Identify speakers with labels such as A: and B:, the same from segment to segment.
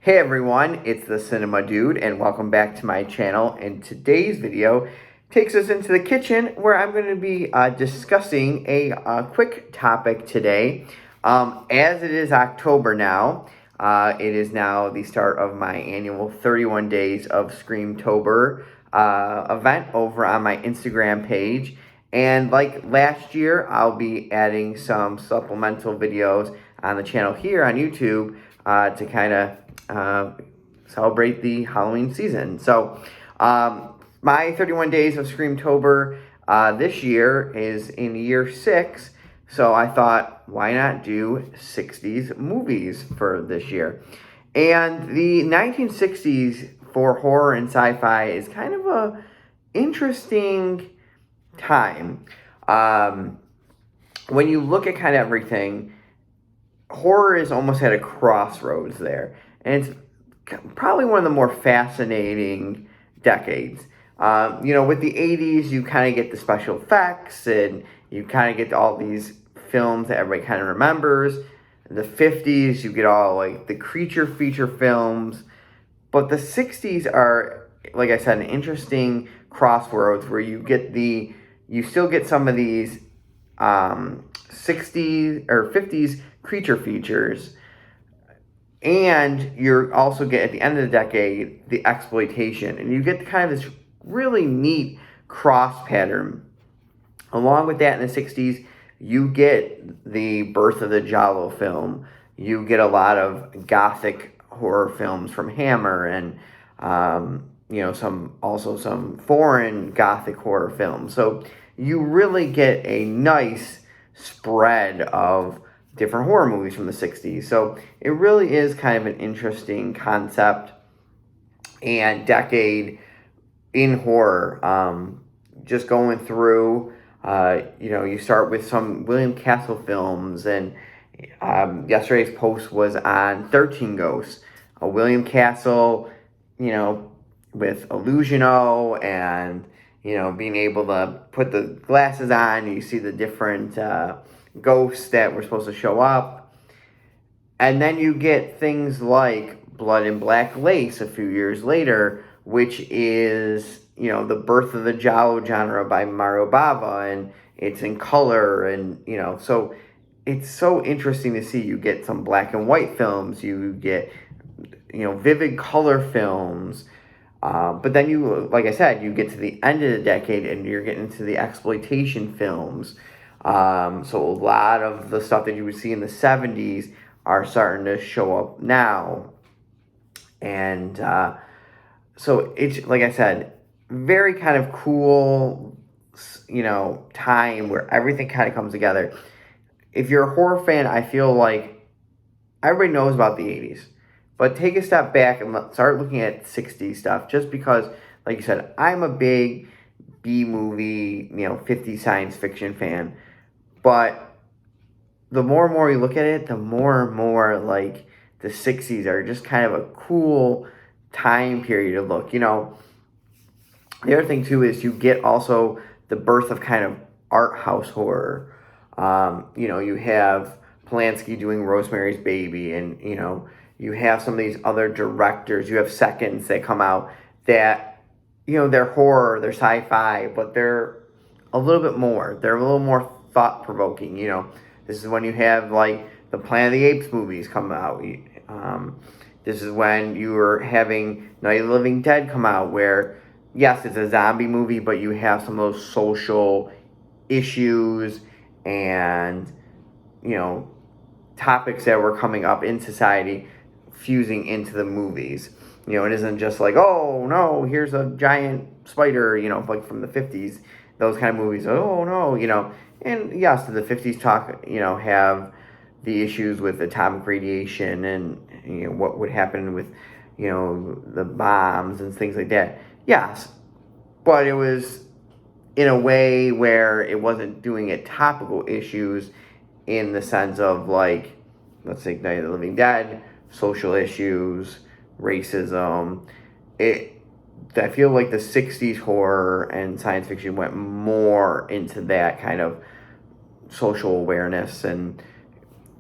A: Hey everyone, it's the Cinema Dude and welcome back to my channel. And today's video takes us into the kitchen where I'm going to be discussing a quick topic today. As it is October now, it is now the start of my annual 31 Days of Screamtober event over on my Instagram page. And like last year, I'll be adding some supplemental videos on the channel here on YouTube to kind of celebrate the Halloween season. So, my 31 Days of Screamtober this year is in year 6. So I thought, why not do 60s movies for this year? And the 1960s for horror and sci-fi is kind of a interesting time. When you look at kind of everything, horror is almost at a crossroads there. And it's probably one of the more fascinating decades. With the 80s, you kind of get the special effects and you kind of get all these films that everybody kind of remembers. The 50s, you get all like the creature feature films. But the 60s are, like I said, an interesting crossroads where you still get some of these 60s or 50s creature features. And you're also get at the end of the decade the exploitation, and you get kind of this really neat cross pattern. Along with that, in the 60s, you get the birth of the Giallo film. You get a lot of gothic horror films from Hammer, and some foreign gothic horror films. So you really get a nice spread of different horror movies from the 60s. So it really is kind of an interesting concept and decade in horror. Just going through, you start with some William Castle films, and yesterday's post was on 13 Ghosts. William Castle, with Illusiono and, being able to put the glasses on, you see the different ghosts that were supposed to show up. And then you get things like Blood and Black Lace a few years later, which is, the birth of the Giallo genre by Mario Bava, and it's in color, and, so it's so interesting to see. You get some black and white films, you get, vivid color films, but then like I said, you get to the end of the decade and you're getting into the exploitation films. So a lot of the stuff that you would see in the 70s are starting to show up now. And so it's, like I said, very kind of cool, time where everything kind of comes together. If you're a horror fan, I feel like everybody knows about the 80s. But take a step back and start looking at 60s stuff, just because, like you said, I'm a big B-movie, 50 science fiction fan. But the more and more you look at it, the more and more like the 60s are just kind of a cool time period to look. The other thing too is you get also the birth of kind of art house horror. You have Polanski doing Rosemary's Baby, and you have some of these other directors. You have seconds that come out that, they're horror, they're sci-fi, but they're a little bit more. They're a little more thought-provoking. This is when you have like the Planet of the Apes movies come out. This is when you were having Night of the Living Dead come out, where yes, it's a zombie movie, but you have some of those social issues and topics that were coming up in society fusing into the movies. It isn't just like, oh no, here's a giant spider, like from the 50s, those kind of movies. Oh no, and yes, the 50s talk, have the issues with atomic radiation and, what would happen with, the bombs and things like that. Yes, but it was in a way where it wasn't doing it topical issues in the sense of like, let's say Night of the Living Dead, social issues, racism. I feel like the 60s horror and science fiction went more into that kind of social awareness and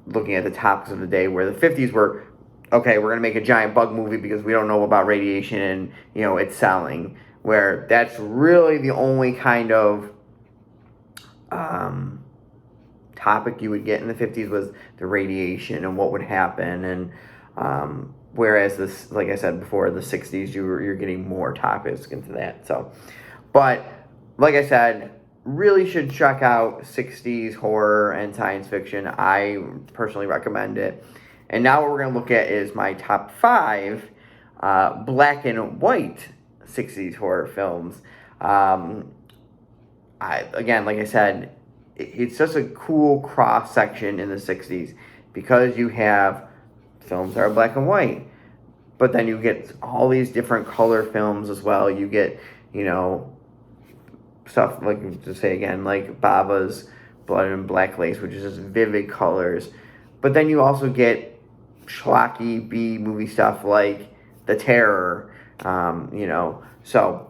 A: looking at the topics of the day, where the 50s were okay, we're going to make a giant bug movie because we don't know about radiation and, it's selling. Where that's really the only kind of topic you would get in the 50s was the radiation and what would happen. And whereas this, like I said before, the 60s, you're getting more topics into that. So, but like I said, really should check out 60s horror and science fiction. I personally recommend it. And now what we're going to look at is my top 5 black and white 60s horror films. Again, like I said, it's just a cool cross section in the 60s because you have films that are black and white, but then you get all these different color films as well. You get, stuff like, to say again, like Baba's Blood and Black Lace, which is just vivid colors. But then you also get schlocky B movie stuff like The Terror, So,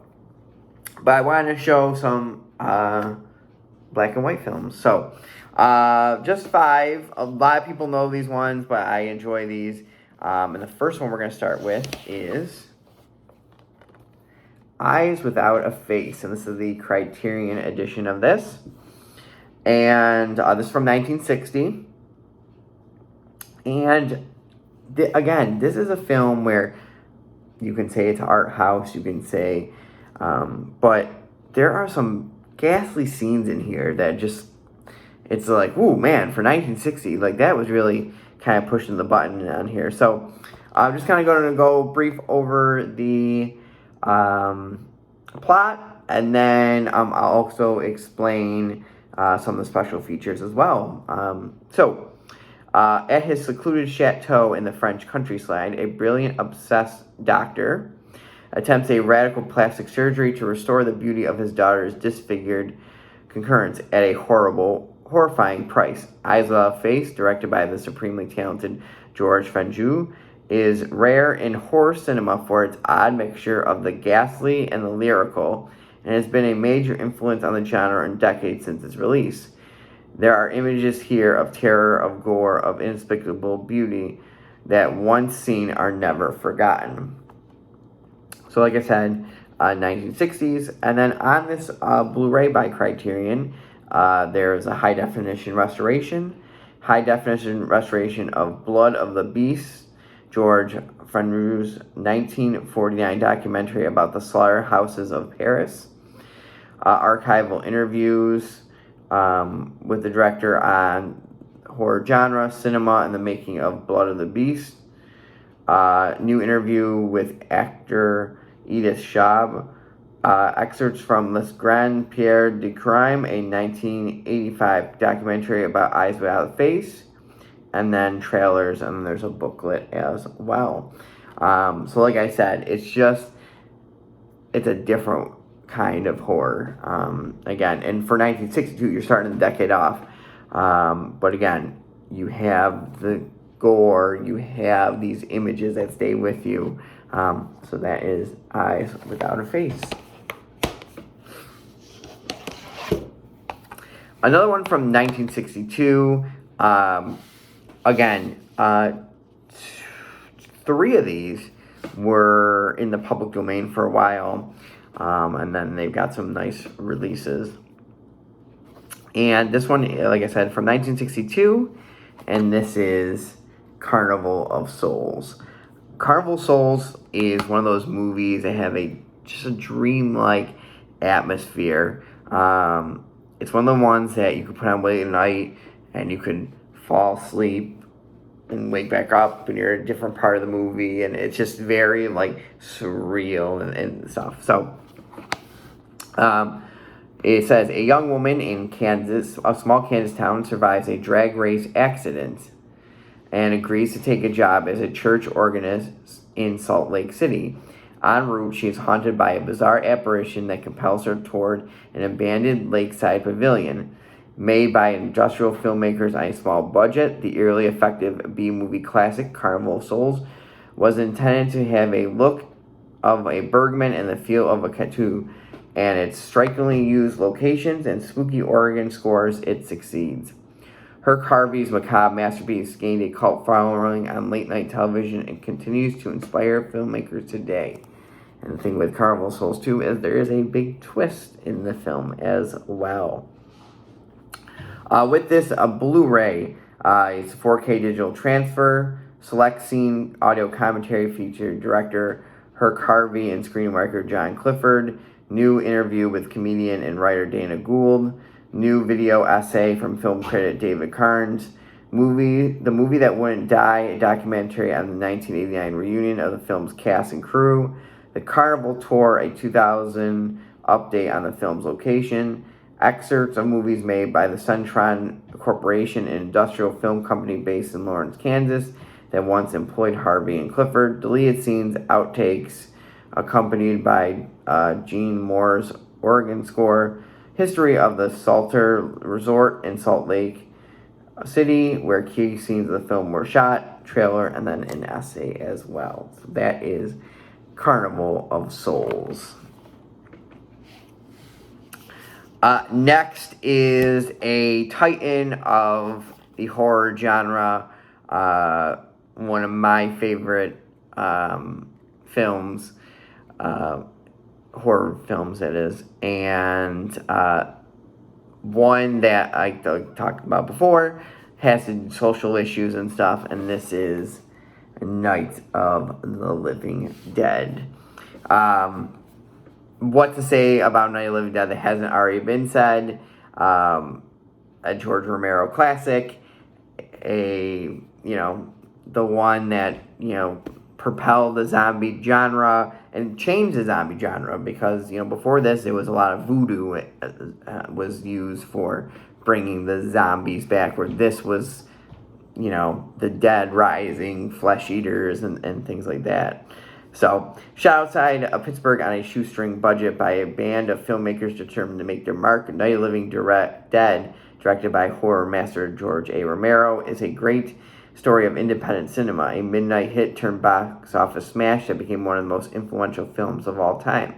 A: but I wanted to show some black and white films. So, just 5. A lot of people know these ones, but I enjoy these. And the first one we're going to start with is Eyes Without a Face. And this is the Criterion edition of this. And this is from 1960. And again, this is a film where you can say it's art house, you can say, but there are some ghastly scenes in here that just, it's like, ooh, man, for 1960, like that was really kind of pushing the button on here. So I'm just kind of going to go brief over the plot, and then I'll also explain some of the special features as well. At his secluded chateau in the French countryside, a brilliant, obsessed doctor attempts a radical plastic surgery to restore the beauty of his daughter's disfigured concurrence at a horrifying price. Eyes Without a Face, directed by the supremely talented Georges Fenjou, is rare in horror cinema for its odd mixture of the ghastly and the lyrical, and has been a major influence on the genre in decades since its release. There are images here of terror, of gore, of inexplicable beauty that once seen are never forgotten. So like I said, 1960s. And then on this Blu-ray by Criterion, there's a high-definition restoration. High-definition restoration of Blood of the Beast, Georges Fenjou's 1949 documentary about the slaughterhouses of Paris. Archival interviews with the director on horror genre, cinema, and the making of Blood of the Beast. New interview with actor Edith Schaub. Excerpts from Les Grands Pierres de Crime, a 1985 documentary about Eyes Without a Face. And then trailers, and then there's a booklet as well. So like I said, it's a different kind of horror. Again, and for 1962, you're starting the decade off. But again, you have the gore, you have these images that stay with you. So that is Eyes Without a Face. Another one from 1962. Again, 3 of these were in the public domain for a while. And then they've got some nice releases. And this one, like I said, from 1962. And this is Carnival of Souls. Carnival of Souls is one of those movies that have just a dreamlike atmosphere. It's one of the ones that you could put on late at night and you could fall asleep and wake back up and you're in a different part of the movie, and it's just very surreal and stuff. So it says a young woman in Kansas, a small Kansas town, survives a drag race accident and agrees to take a job as a church organist in Salt Lake City. En route, she is haunted by a bizarre apparition that compels her toward an abandoned lakeside pavilion. Made by industrial filmmakers on a small budget, the eerily effective B-movie classic Carnival of Souls was intended to have a look of a Bergman and the feel of a Catu, and its strikingly used locations and spooky organ scores, it succeeds. Herc Harvey's macabre masterpiece gained a cult following on late-night television and continues to inspire filmmakers today. And the thing with Carnival of Souls 2 is there is a big twist in the film as well. With this, a Blu-ray, it's a 4K digital transfer, select scene audio commentary featured director Herc Harvey and screenwriter John Clifford, new interview with comedian and writer Dana Gould, new video essay from film critic David Carnes, The Movie That Wouldn't Die, a documentary on the 1989 reunion of the film's cast and crew, the Carnival Tour, a 2000 update on the film's location, excerpts of movies made by the Suntron Corporation, an industrial film company based in Lawrence, Kansas, that once employed Harvey and Clifford, deleted scenes, outtakes, accompanied by Gene Moore's organ score, history of the Salter Resort in Salt Lake City, where key scenes of the film were shot, trailer, and then an essay as well. So that is Carnival of Souls. Next is a titan of the horror genre, one of my favorite films, horror films it is, and one that I talked about before, has some social issues and stuff, and this is Night of the Living Dead. What to say about Night of the Living Dead that hasn't already been said? A George Romero classic, the one that, propelled the zombie genre and changed the zombie genre, because, before this, it was a lot of voodoo was used for bringing the zombies back, where this was, the dead rising, flesh eaters, and things like that. So, shot outside of Pittsburgh on a shoestring budget by a band of filmmakers determined to make their mark, Night of the Living Dead, directed by horror master George A. Romero, is a great story of independent cinema, a midnight hit turned box office smash that became one of the most influential films of all time.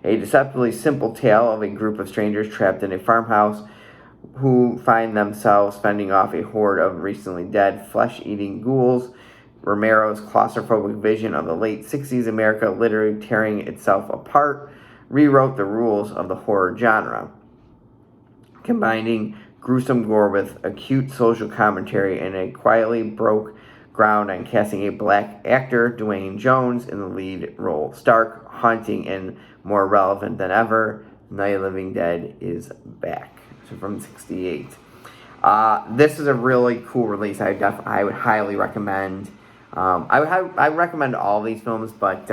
A: A deceptively simple tale of a group of strangers trapped in a farmhouse who find themselves fending off a horde of recently dead, flesh-eating ghouls. Romero's claustrophobic vision of the late 60s America literally tearing itself apart rewrote the rules of the horror genre, combining gruesome gore with acute social commentary, and a quietly broke ground on casting a black actor, Dwayne Jones, in the lead role. Stark, haunting, and more relevant than ever, Night of the Living Dead is back. So from '68. This is a really cool release. I would highly recommend. I recommend all these films, but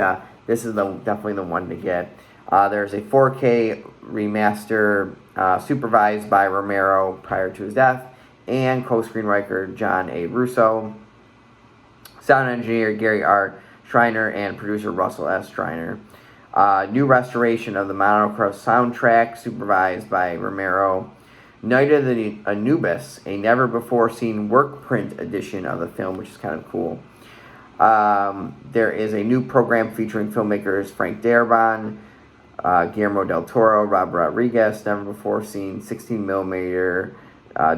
A: this is definitely the one to get. There's a 4K remaster supervised by Romero prior to his death, and co-screenwriter John A. Russo, sound engineer Gary R. Schreiner, and producer Russell S. Schreiner. New restoration of the monochrome soundtrack supervised by Romero. Night of the Anubis, a never-before-seen work print edition of the film, which is kind of cool. There is a new program featuring filmmakers Frank Darabont, Guillermo del Toro, Rob Rodriguez, never before seen 16mm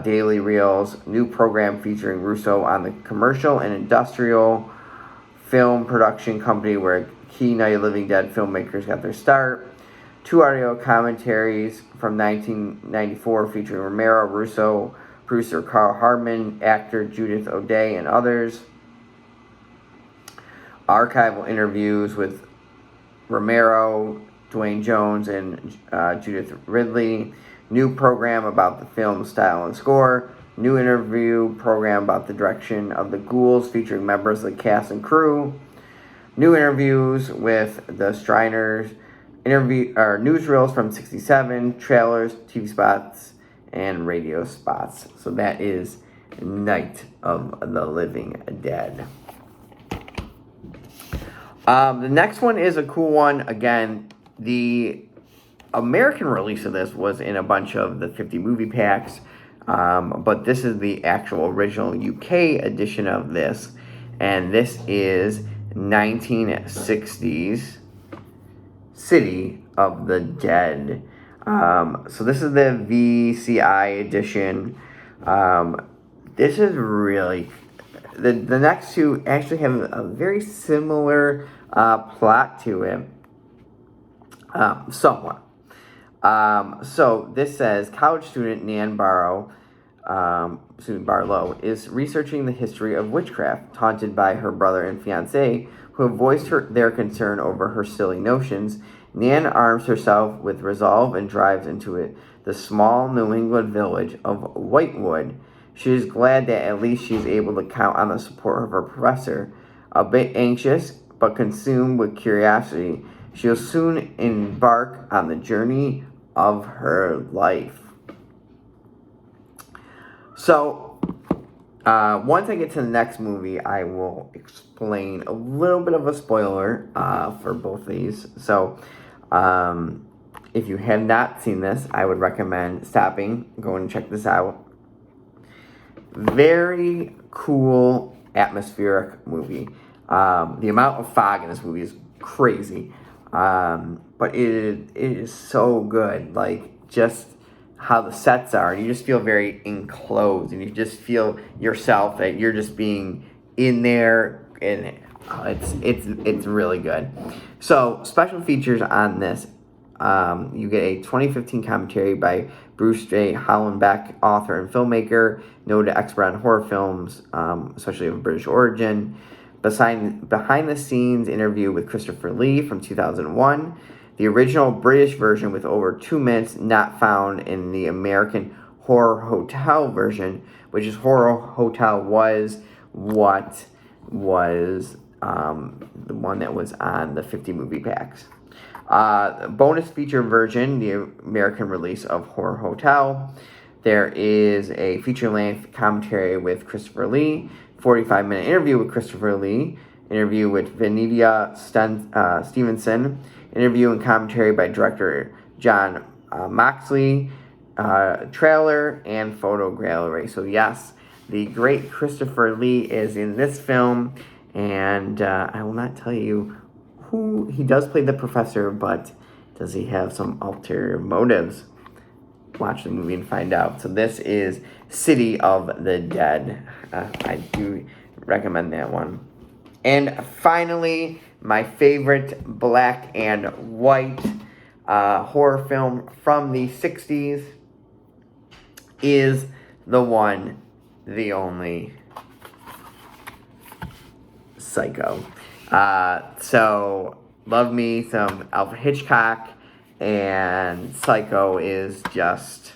A: daily reels. New program featuring Russo on the commercial and industrial film production company where key Night of the Living Dead filmmakers got their start. 2 audio commentaries from 1994 featuring Romero, Russo, producer Carl Hardman, actor Judith O'Dea, and others. Archival interviews with Romero, Dwayne Jones, and Judith Ridley. New program about the film's style and score. New interview program about the direction of the ghouls featuring members of the cast and crew. New interviews with the Shriners. Newsreels from '67, trailers, TV spots, and radio spots. So that is Night of the Living Dead. The next one is a cool one. Again, the American release of this was in a bunch of the 50 movie packs, but this is the actual original UK edition of this, and this is 1960s City of the Dead. So this is the VCI edition. This is really the next two actually have a very similar plot to it, somewhat. So this says college student Nan Barlow is researching the history of witchcraft, taunted by her brother and fiance, who have voiced their concern over her silly notions. Nan arms herself with resolve and drives into the small New England village of Whitewood. She is glad that at least she is able to count on the support of her professor. A bit anxious, but consumed with curiosity, she'll soon embark on the journey of her life. So, once I get to the next movie, I will explain a little bit of a spoiler for both of these. So, if you have not seen this, I would recommend stopping, going and check this out. Very cool, atmospheric movie. The amount of fog in this movie is crazy. But it is so good. Like, just how the sets are. And you just feel very enclosed. And you just feel yourself, that you're just being in there. And it's really good. So, special features on this. You get a 2015 commentary by Bruce J. Hollenbeck, author and filmmaker, noted expert on horror films, especially of British origin. Behind the scenes interview with Christopher Lee from 2001. The original British version with over 2 minutes not found in the American Horror Hotel version, which is Horror Hotel was what was the one that was on the 50 movie packs. Bonus feature version, the American release of Horror Hotel. There is a feature-length commentary with Christopher Lee, 45-minute interview with Christopher Lee, interview with Vanidia Stevenson, interview and commentary by director John Moxley, trailer and photo gallery. So yes, the great Christopher Lee is in this film, and I will not tell you who he does play the professor, but does he have some ulterior motives? Watch the movie and find out. So this is City of the Dead. I do recommend that one. And finally, my favorite black and white horror film from the 60s is the one, the only, Psycho. So, love me some Alfred Hitchcock, and Psycho is just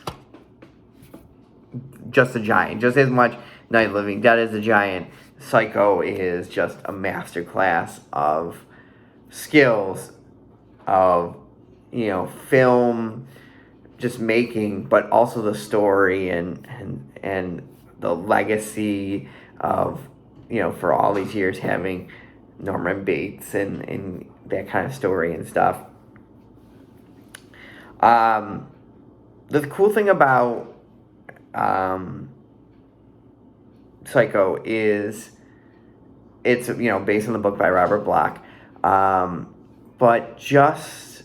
A: a giant. Just as much Night of the Living Dead is a giant, Psycho is just a masterclass of skills, of, film just making, but also the story and the legacy of, for all these years having Norman Bates and that kind of story and stuff. The cool thing about Psycho is it's based on the book by Robert Bloch, but just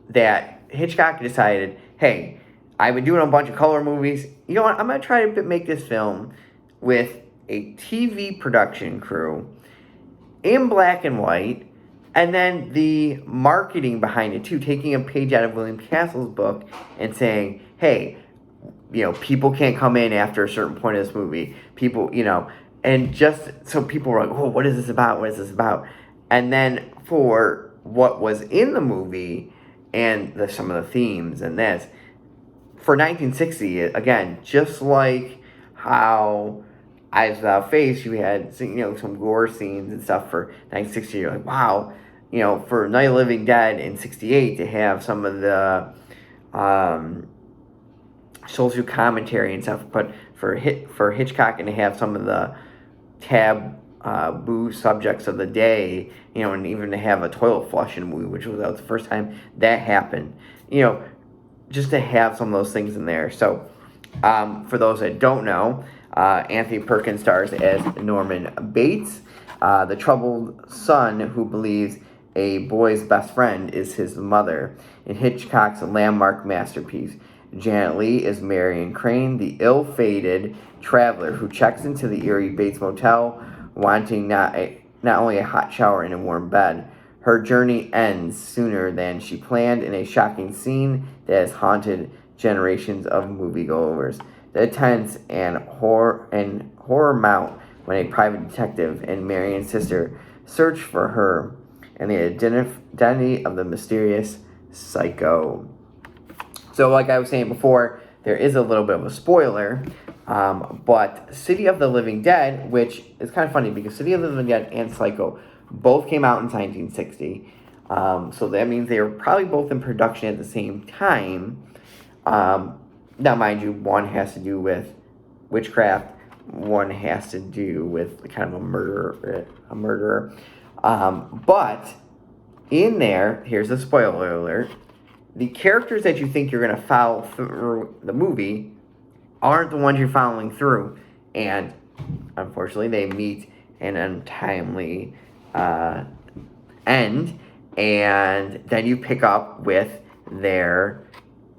A: that Hitchcock decided, hey, I've been doing a bunch of color movies. You know what? I'm gonna try to make this film with a TV production crew in black and white, and then the marketing behind it too, taking a page out of William Castle's book and saying, hey, people can't come in after a certain point of this movie. People, and just so people were like, oh, what is this about? What is this about? And then for what was in the movie and some of the themes and this, for 1960, again, just like how Eyes Without Face, you had, some gore scenes and stuff for 1960. You're like, wow, for Night of the Living Dead in 68 to have some of the social commentary and stuff, but for Hitchcock and to have some of the taboo subjects of the day, and even to have a toilet flush in a movie, which was the first time that happened, just to have some of those things in there. So, for those that don't know, Anthony Perkins stars as Norman Bates, the troubled son who believes a boy's best friend is his mother, in Hitchcock's landmark masterpiece. Janet Leigh is Marion Crane, the ill-fated traveler who checks into the Erie Bates Motel wanting not only a hot shower and a warm bed. Her journey ends sooner than she planned in a shocking scene that has haunted generations of moviegoers. The tense and horror mount when a private detective and Marion's sister search for her and the identity of the mysterious psycho. So, like I was saying before, there is a little bit of a spoiler, but City of the Living Dead, which is kind of funny because City of the Living Dead and Psycho both came out in 1960. So that means they were probably both in production at the same time. Now, mind you, one has to do with witchcraft, one has to do with kind of a murderer. But in there, here's a spoiler alert, the characters that you think you're going to follow through the movie aren't the ones you're following through. And unfortunately, they meet an untimely end. And then you pick up with their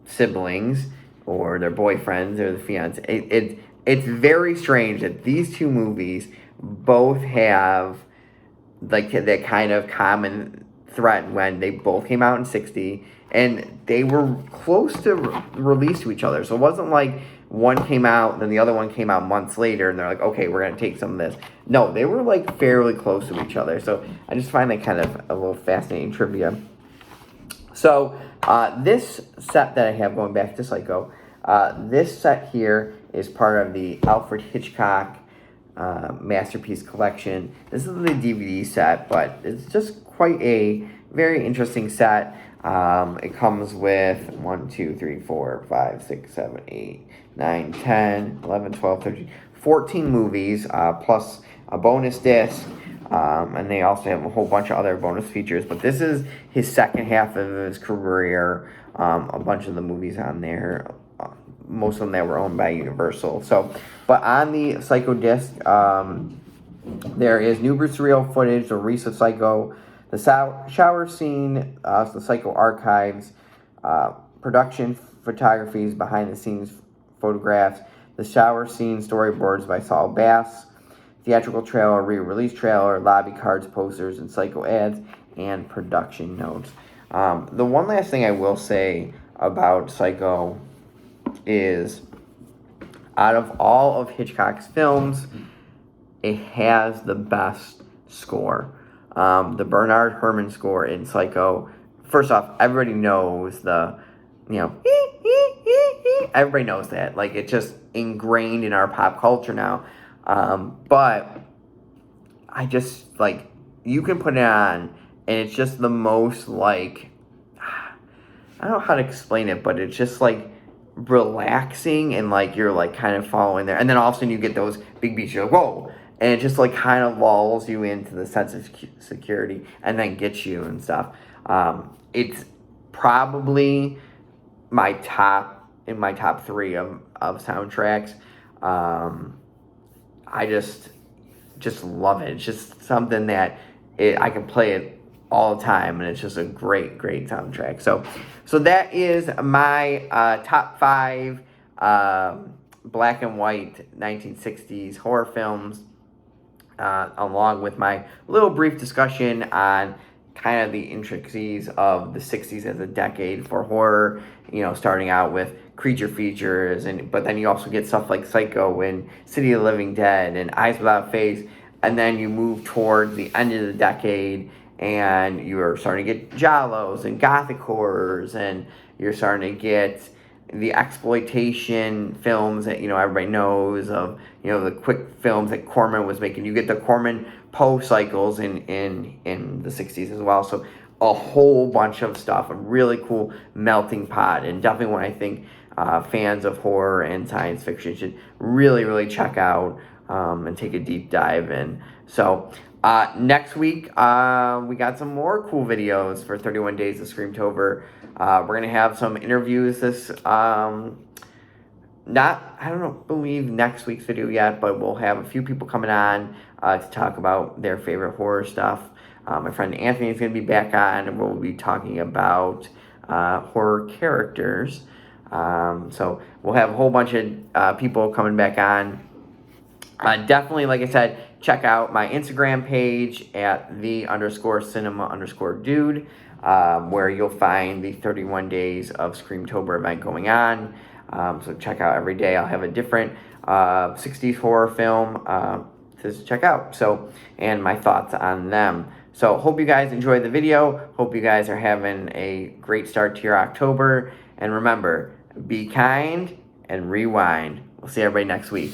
A: siblings or their boyfriends or the fiance. It's very strange that these two movies both have like that kind of common thread when they both came out in 60 and they were close to release to each other. So it wasn't like one came out, then the other one came out months later, and they're like, okay, we're going to take some of this. No, they were like fairly close to each other. So I just find that kind of a little fascinating trivia. So this set that I have, going back to Psycho, this set here is part of the Alfred Hitchcock Masterpiece Collection. This is the DVD set, but it's just quite a very interesting set. It comes with 1, 2, 3, 4, 5, 6, 7, 8, 9, 10, 11, 12, 13, 14 movies, plus a bonus disc. And they also have a whole bunch of other bonus features. But this is his second half of his career. A bunch of the movies on there, most of them that were owned by Universal. So, but on the Psycho disc, there is new Bruce Surreal footage, the release of Psycho, the shower scene, the Psycho archives, production photographies, behind the scenes photographs, the shower scene storyboards by Saul Bass, theatrical trailer, re-release trailer, lobby cards, posters, and Psycho ads, and production notes. The one last thing I will say about Psycho is, out of all of Hitchcock's films, it has the best score. The Bernard Herrmann score in Psycho, first off, everybody knows everybody knows that. Like, it's just ingrained in our pop culture now. But I just, like, you can put it on, and it's just the most, like, I don't know how to explain it, but it's just, like, relaxing, and, like, you're, like, kind of following there. And then all of a sudden you get those big beats, you're like, whoa! And it just, like, kind of lulls you into the sense of security and then gets you and stuff. It's probably my top 3 of soundtracks. I just love it. It's just something that I can play it all the time, and it's just a great soundtrack. So that is my top 5 black and white 1960s horror films, along with my little brief discussion on kind of the intricacies of the 60s as a decade for horror, starting out with creature features, but then you also get stuff like Psycho and City of the Living Dead and Eyes Without Face, and then you move towards the end of the decade and you're starting to get giallos and gothic horrors, and you're starting to get the exploitation films that everybody knows of, the quick films that Corman was making. You get the Corman Poe cycles in the 60s as well. So a whole bunch of stuff, a really cool melting pot, and definitely one I think fans of horror and science fiction should really check out and take a deep dive in. So next week, we got some more cool videos for 31 Days of Screamtober. We're going to have some interviews believe next week's video yet, but we'll have a few people coming on to talk about their favorite horror stuff. My friend Anthony is going to be back on, and we'll be talking about horror characters. So we'll have a whole bunch of people coming back on. Definitely, like I said, check out my Instagram page at _cinema_dude, where you'll find the 31 days of Screamtober event going on. So check out every day. I'll have a different 60s horror film to check out. So, and my thoughts on them. So hope you guys enjoyed the video. Hope you guys are having a great start to your October. And remember, be kind and rewind. We'll see everybody next week.